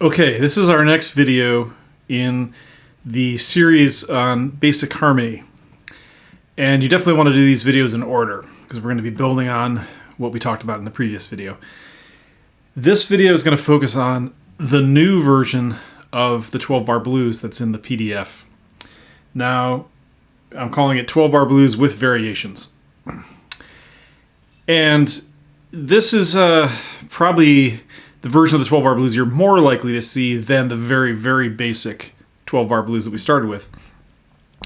Okay, this is our next video in the series on basic harmony. And you definitely want to do these videos in order because we're going to be building on what we talked about in the previous video. This video is going to focus on the new version of the 12-bar blues that's in the PDF. Now, I'm calling it 12-bar blues with variations. And this is probably the version of the 12-bar blues you're more likely to see than the very, very basic 12-bar blues that we started with.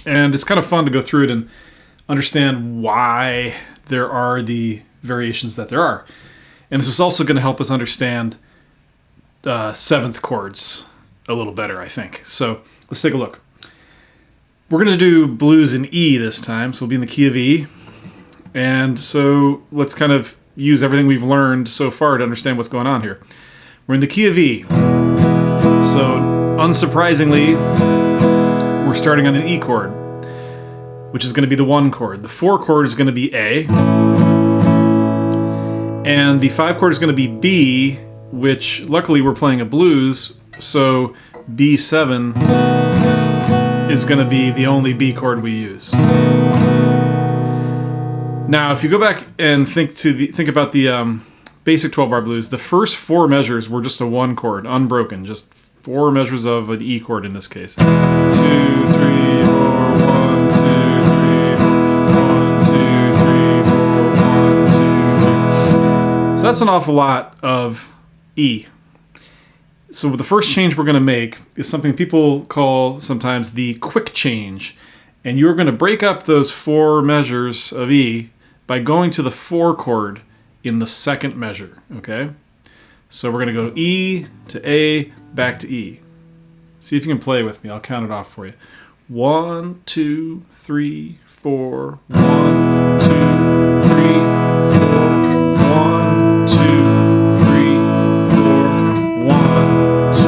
And it's kind of fun to go through it and understand why there are the variations that there are. And this is also going to help us understand seventh chords a little better, I think. So let's take a look. We're going to do blues in E this time, so we'll be in the key of E. And so let's kind of use everything we've learned so far to understand what's going on here. We're in the key of E. So unsurprisingly, we're starting on an E chord, which is going to be the 1 chord. The 4 chord is going to be A. And the 5 chord is going to be B, which luckily we're playing a blues, so B7 is going to be the only B chord we use. Now, if you go back and think about the basic 12-bar blues, the first 4 measures were just a 1 chord, unbroken, just 4 measures of an E chord in this case. 2, 3, 4, 1, 2, 3, 1, 2, 3, 4, 1, 2, 3. So that's an awful lot of E. So the first change we're going to make is something people call sometimes the quick change. And you're going to break up those 4 measures of E by going to the 4 chord in the second measure, okay? So we're going to go E to A, back to E. See if you can play with me. I'll count it off for you. 1, 2, 3, 4. 1, 2, 3, 4. 1, 2, 3, 4. 1, 2,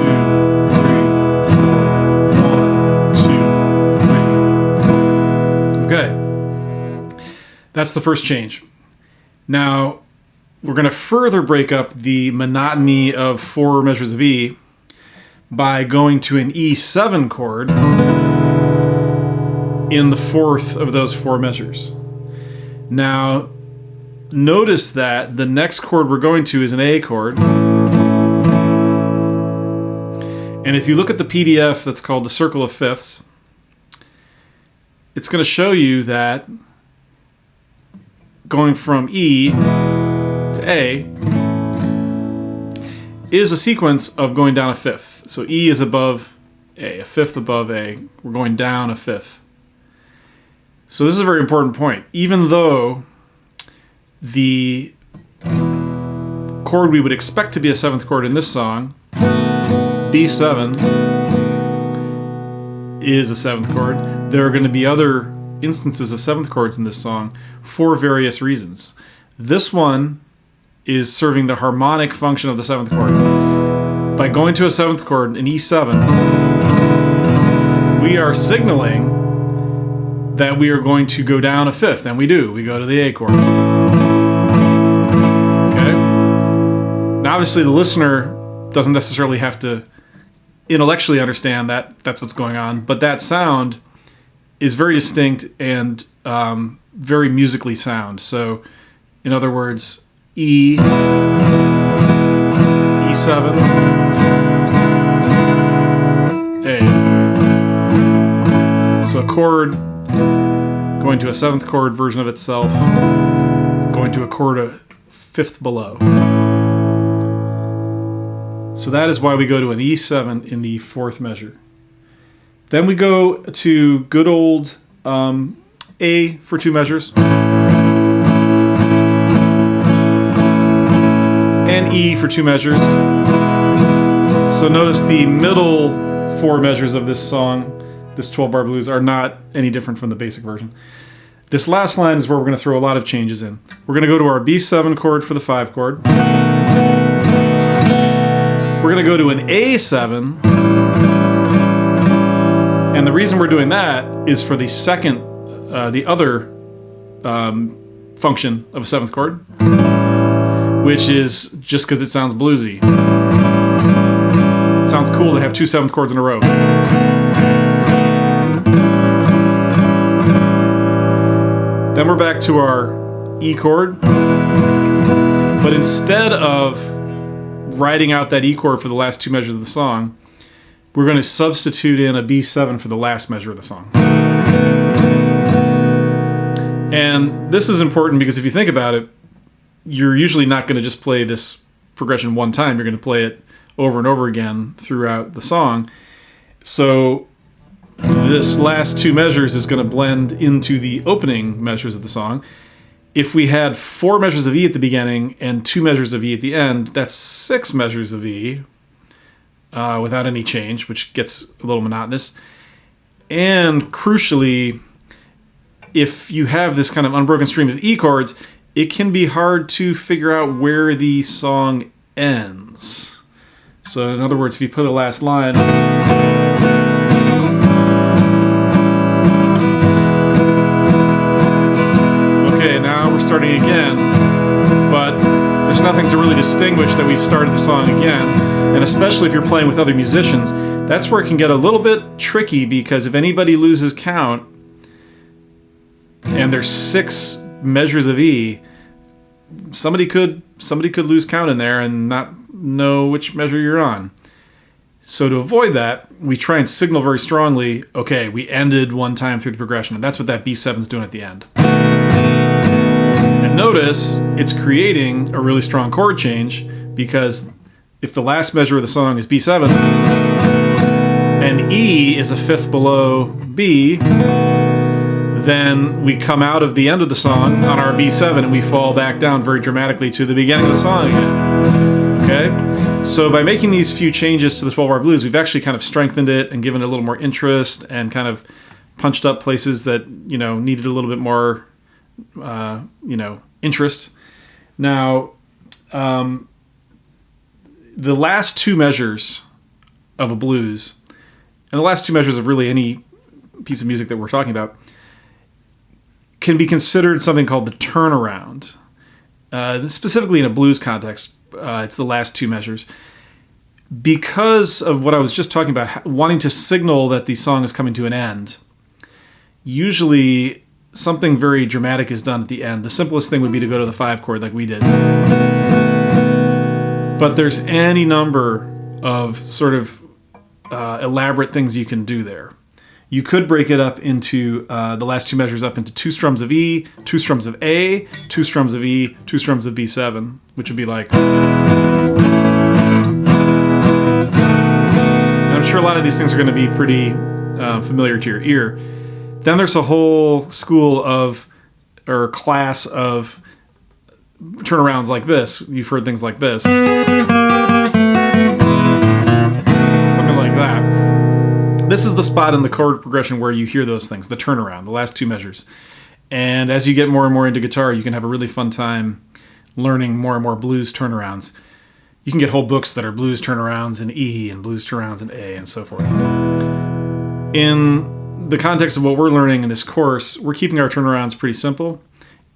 3, 4. 1, 2, 3. Okay. That's the first change. Now, we're going to further break up the monotony of 4 measures of E by going to an E7 chord in the 4th of those 4 measures. Now, notice that the next chord we're going to is an A chord. And if you look at the PDF that's called the Circle of Fifths, it's going to show you that going from E to A is a sequence of going down a 5th. So E is above A 5th above A. We're going down a 5th. So this is a very important point. Even though the chord we would expect to be a 7th chord in this song, B7, is a 7th chord, there are going to be other instances of 7th chords in this song for various reasons. This one is serving the harmonic function of the 7th chord. By going to a 7th chord, an E7, we are signaling that we are going to go down a 5th, and we do. We go to the A chord. Okay? Now, obviously, the listener doesn't necessarily have to intellectually understand that that's what's going on, but that sound is very distinct and very musically sound. So, in other words, E, E7, A. So a chord going to a 7th chord version of itself, going to a chord a 5th below. So that is why we go to an E7 in the 4th measure. Then we go to good old A for 2 measures, and E for 2 measures. So notice the middle 4 measures of this song, this 12-bar blues, are not any different from the basic version. This last line is where we're going to throw a lot of changes in. We're going to go to our B7 chord for the 5 chord. We're going to go to an A7. And the reason we're doing that is for the second, the other function of a 7th chord, which is just because it sounds bluesy. It sounds cool to have two seventh chords in a row. Then we're back to our E chord. But instead of writing out that E chord for the last two measures of the song, we're going to substitute in a B7 for the last measure of the song. And this is important because if you think about it, you're usually not going to just play this progression one time. You're going to play it over and over again throughout the song. So this last two measures is going to blend into the opening measures of the song. If we had 4 measures of E at the beginning and 2 measures of E at the end, that's 6 measures of E without any change, which gets a little monotonous. And crucially, if you have this kind of unbroken stream of E chords, it can be hard to figure out where the song ends. So in other words, if you put a last line... starting again, but there's nothing to really distinguish that we've started the song again. And especially if you're playing with other musicians, that's where it can get a little bit tricky, because if anybody loses count and there's 6 measures of E, somebody could lose count in there and not know which measure you're on. So to avoid that, we try and signal very strongly, okay, we ended one time through the progression, and that's what that B7 is doing at the end. And notice it's creating a really strong chord change, because if the last measure of the song is B7 and E is a fifth below B, then we come out of the end of the song on our B7 and we fall back down very dramatically to the beginning of the song again. Okay? So by making these few changes to the 12-bar blues, we've actually kind of strengthened it and given it a little more interest and kind of punched up places that, needed a little bit more interest. Now, the last 2 measures of a blues, and the last 2 measures of really any piece of music that we're talking about, can be considered something called the turnaround. Specifically in a blues context, it's the last 2 measures. Because of what I was just talking about, wanting to signal that the song is coming to an end, usually something very dramatic is done at the end. The simplest thing would be to go to the 5 chord like we did. But there's any number of sort of elaborate things you can do there. You could break it up into the last 2 measures up into 2 strums of E, 2 strums of A, 2 strums of E, 2 strums of B7, which would be like... I'm sure a lot of these things are going to be pretty familiar to your ear. Then there's a whole school of, or class of turnarounds like this. You've heard things like this. Something like that. This is the spot in the chord progression where you hear those things, the turnaround, the last 2 measures. And as you get more and more into guitar, you can have a really fun time learning more and more blues turnarounds. You can get whole books that are blues turnarounds in E and blues turnarounds in A and so forth. In the context of what we're learning in this course, we're keeping our turnarounds pretty simple,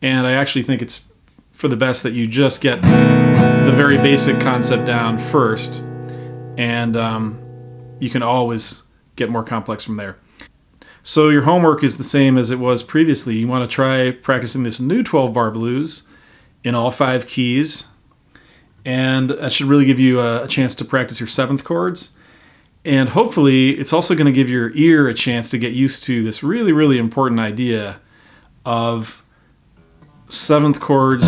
and I actually think it's for the best that you just get the very basic concept down first, and you can always get more complex from there. So your homework is the same as it was previously. You want to try practicing this new 12-bar blues in all 5 keys, and that should really give you a chance to practice your 7th chords. And hopefully, it's also going to give your ear a chance to get used to this really, really important idea of 7th chords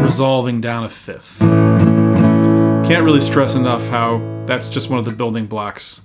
resolving down a 5th. Can't really stress enough how that's just one of the building blocks